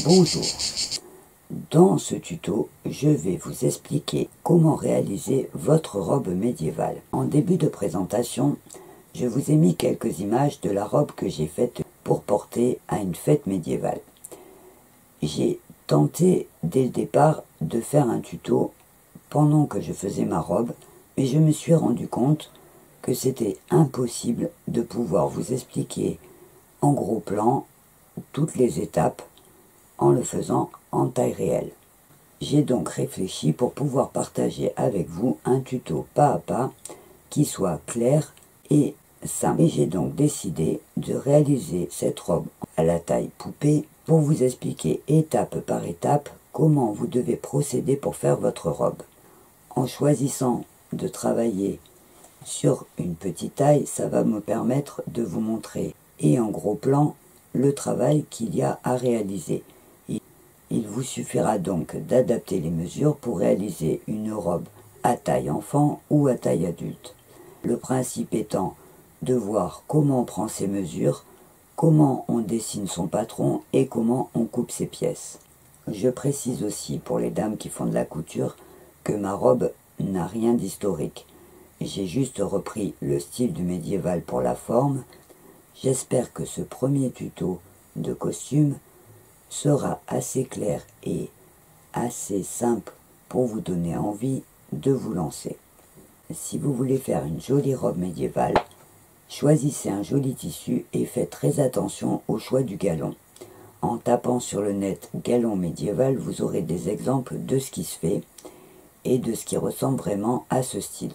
Bonjour, dans ce tuto, je vais vous expliquer comment réaliser votre robe médiévale. En début de présentation, je vous ai mis quelques images de la robe que j'ai faite pour porter à une fête médiévale. J'ai tenté dès le départ de faire un tuto pendant que je faisais ma robe, mais je me suis rendu compte que c'était impossible de pouvoir vous expliquer en gros plan toutes les étapes en le faisant en taille réelle. J'ai donc réfléchi pour pouvoir partager avec vous un tuto pas à pas qui soit clair et simple. Et j'ai donc décidé de réaliser cette robe à la taille poupée pour vous expliquer étape par étape comment vous devez procéder pour faire votre robe. En choisissant de travailler sur une petite taille, ça va me permettre de vous montrer et en gros plan le travail qu'il y a à réaliser. Il vous suffira donc d'adapter les mesures pour réaliser une robe à taille enfant ou à taille adulte. Le principe étant de voir comment on prend ses mesures, comment on dessine son patron et comment on coupe ses pièces. Je précise aussi pour les dames qui font de la couture que ma robe n'a rien d'historique. J'ai juste repris le style du médiéval pour la forme. J'espère que ce premier tuto de costume sera assez clair et assez simple pour vous donner envie de vous lancer. Si vous voulez faire une jolie robe médiévale, choisissez un joli tissu et faites très attention au choix du galon. En tapant sur le net galon médiéval, vous aurez des exemples de ce qui se fait et de ce qui ressemble vraiment à ce style.